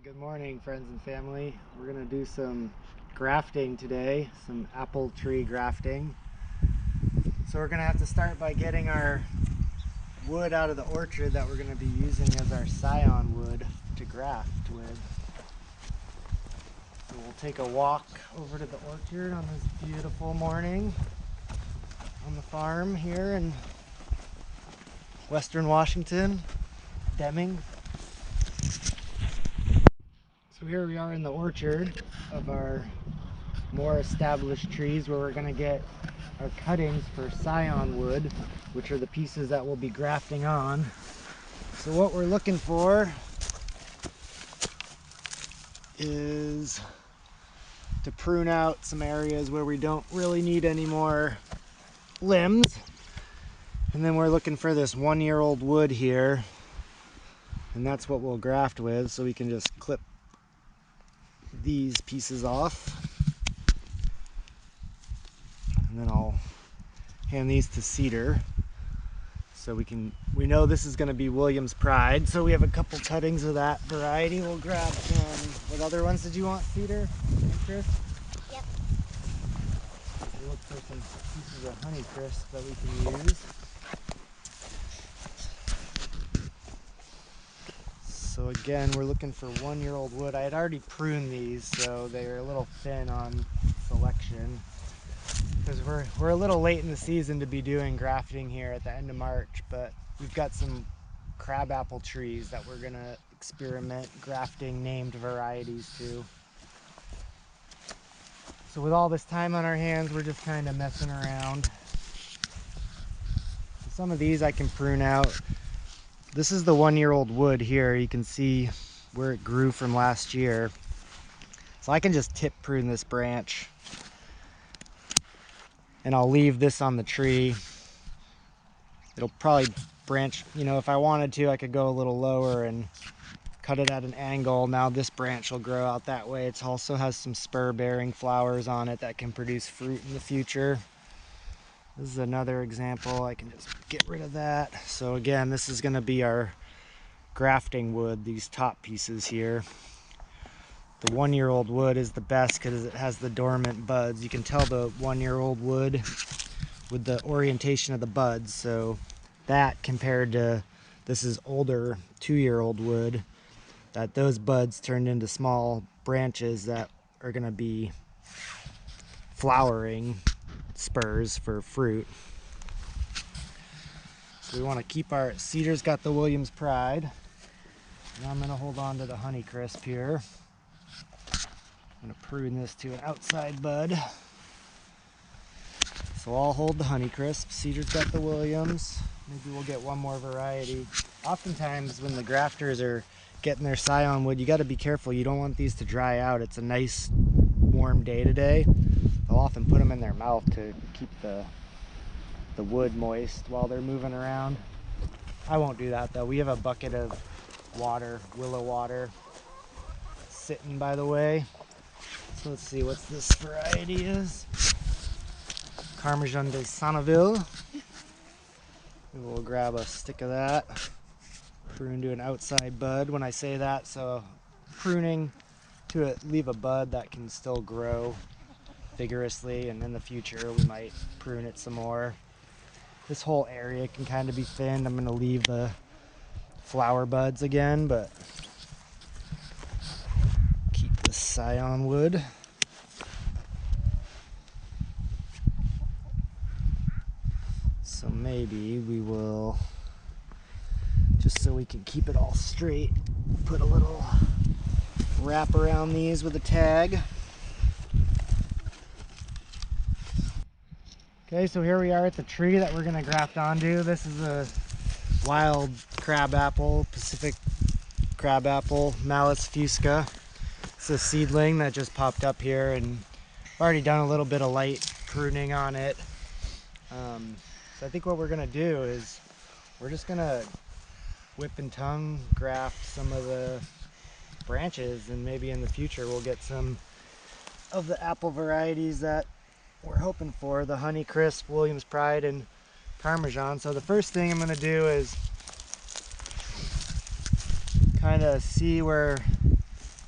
Good morning, friends and family. We're gonna do some grafting today, some apple tree grafting. So we're gonna have to start by getting our wood out of the orchard that we're gonna be using as our scion wood to graft with. So we'll take a walk over to the orchard on this beautiful morning on the farm here in Western Washington, Deming. So here we are in the orchard of our more established trees where we're going to get our cuttings for scion wood, which are the pieces that we'll be grafting on. So what we're looking for is to prune out some areas where we don't really need any more limbs. And then we're looking for this 1-year-old wood here, and that's what we'll graft with, so we can just clip these pieces off, and then I'll hand these to Cedar so we know this is going to be Williams Pride, so we have a couple cuttings of that variety. We'll grab what other ones did you want, Cedar and Chris? Yep. We'll look for some pieces of Honeycrisp that we can use. So again, we're looking for 1-year-old wood. I had already pruned these, so they were a little thin on selection because we're a little late in the season to be doing grafting here at the end of March, but we've got some crabapple trees that we're gonna experiment grafting named varieties to. So with all this time on our hands, we're just kind of messing around. Some of these I can prune out. This is the 1-year-old wood here. You can see where it grew from last year. So I can just tip prune this branch, and I'll leave this on the tree. It'll probably branch, if I wanted to, I could go a little lower and cut it at an angle. Now this branch will grow out that way. It also has some spur-bearing flowers on it that can produce fruit in the future. This is another example. I can just get rid of that. So again, this is going to be our grafting wood, these top pieces here. The 1-year-old wood is the best because it has the dormant buds. You can tell the 1-year-old wood with the orientation of the buds. So that compared to this is older 2-year-old wood, that those buds turned into small branches that are going to be flowering spurs for fruit. So we want to keep our Cedar's got the Williams Pride, and I'm going to hold on to the Honeycrisp here. I'm going to prune this to an outside bud. So I'll hold the Honeycrisp. Cedar's got the Williams. Maybe we'll get one more variety. Oftentimes when the grafters are getting their scion wood, you got to be careful. You don't want these to dry out. It's a nice warm day today. They'll often put them in their mouth to keep the wood moist while they're moving around. I won't do that though. We have a bucket of water, willow water, sitting by the way. So let's see what this variety is. Parmesan de Sonneville. We'll grab a stick of that. Prune to an outside bud when I say that. So pruning to leave a bud that can still grow vigorously, and in the future we might prune it some more. This whole area can kind of be thinned. I'm going to leave the flower buds again, but keep the scion wood. So maybe we will, just so we can keep it all straight, put a little wrap around these with a tag. Okay, so here we are at the tree that we're going to graft onto. This is a wild crabapple, Pacific crabapple, Malus fusca. It's a seedling that just popped up here, and I've already done a little bit of light pruning on it. So I think what we're going to do is we're just going to whip and tongue graft some of the branches, and maybe in the future we'll get some of the apple varieties that we're hoping for, the Honeycrisp, Williams Pride, and Parmesan. So the first thing I'm going to do is kind of see where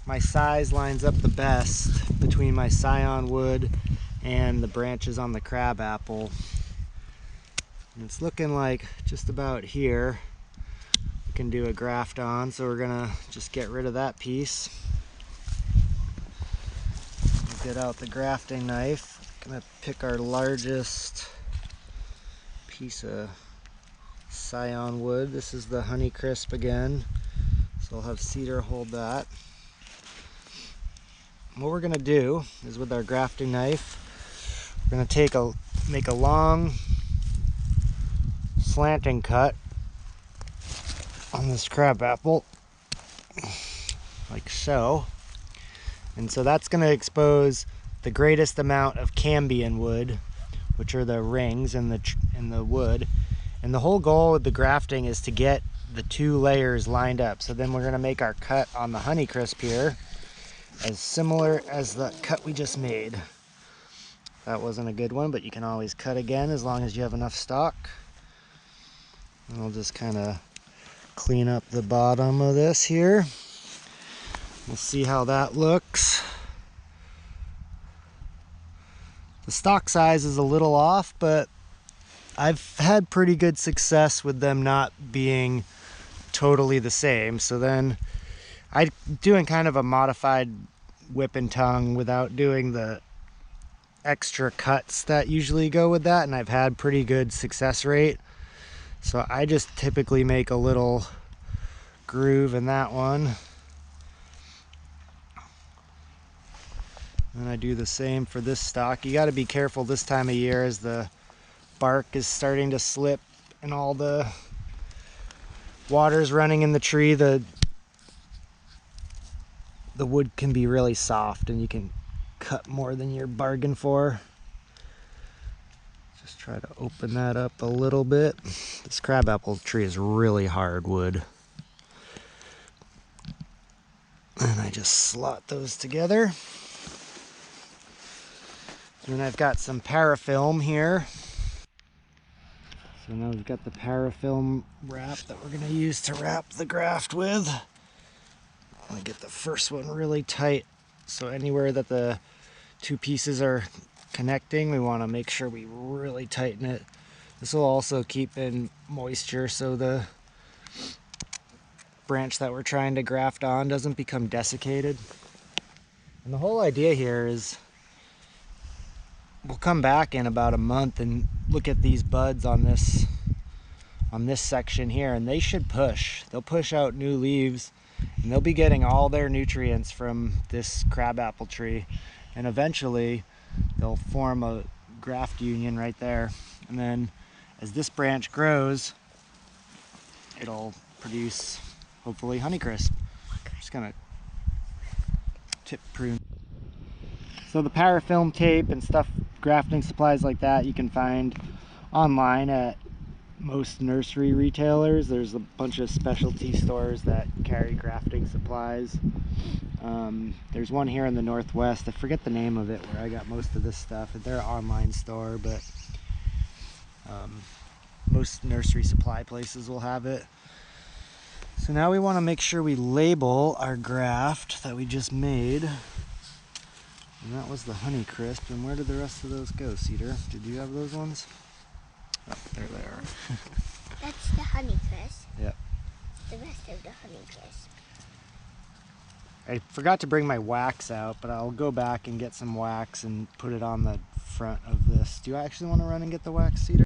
my size lines up the best between my scion wood and the branches on the crabapple. And it's looking like just about here we can do a graft on, so we're gonna just get rid of that piece. Get out the grafting knife. Gonna pick our largest piece of scion wood. This is the Honeycrisp again, so I'll have Cedar hold that. What we're gonna do is, with our grafting knife, we're gonna make a long slanting cut on this crabapple, like so. And so that's gonna expose the greatest amount of cambium wood, which are the rings in the wood. And the whole goal with the grafting is to get the two layers lined up. So then we're gonna make our cut on the Honeycrisp here as similar as the cut we just made. That wasn't a good one, but you can always cut again as long as you have enough stock. And I'll just kind of clean up the bottom of this here. We'll see how that looks. The stock size is a little off, but I've had pretty good success with them not being totally the same. So then I'm doing kind of a modified whip and tongue without doing the extra cuts that usually go with that, and I've had pretty good success rate. So I just typically make a little groove in that one, and I do the same for this stock. You got to be careful this time of year as the bark is starting to slip and all the water's running in the tree. The wood can be really soft and you can cut more than you're bargained for. Just try to open that up a little bit. This crabapple tree is really hard wood. And I just slot those together. And then I've got some parafilm here. So now we've got the parafilm wrap that we're going to use to wrap the graft with. I'm going to get the first one really tight, so anywhere that the two pieces are connecting, we want to make sure we really tighten it. This will also keep in moisture so the branch that we're trying to graft on doesn't become desiccated. And the whole idea here is we'll come back in about a month and look at these buds on this section here, and they should push. They'll push out new leaves, and they'll be getting all their nutrients from this crabapple tree, and eventually they'll form a graft union right there. And then as this branch grows, it'll produce hopefully Honeycrisp. Just gonna tip prune. So the parafilm tape and stuff, grafting supplies like that, you can find online at most nursery retailers. There's a bunch of specialty stores that carry grafting supplies. There's one here in the Northwest, I forget the name of it, where I got most of this stuff. They're an online store, but most nursery supply places will have it. So now we want to make sure we label our graft that we just made. And that was the Honeycrisp. And where did the rest of those go, Cedar? Did you have those ones? Oh, there they are. That's the Honeycrisp. Yep. The rest of the Honeycrisp. I forgot to bring my wax out, but I'll go back and get some wax and put it on the front of this. Do you actually want to run and get the wax, Cedar?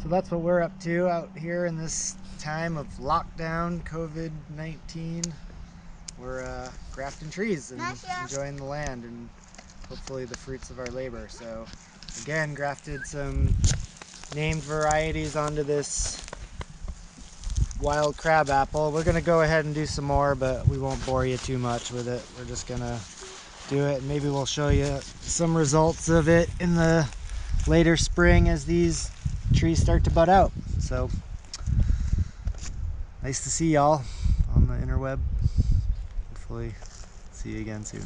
So that's what we're up to out here in this time of lockdown, COVID-19. We're grafting trees and enjoying the land and hopefully the fruits of our labor. So again, grafted some named varieties onto this wild crabapple. We're gonna go ahead and do some more, but we won't bore you too much with it. We're just gonna do it, and maybe we'll show you some results of it in the later spring as these trees start to bud out. So nice to see y'all on the interweb. Hopefully see you again soon.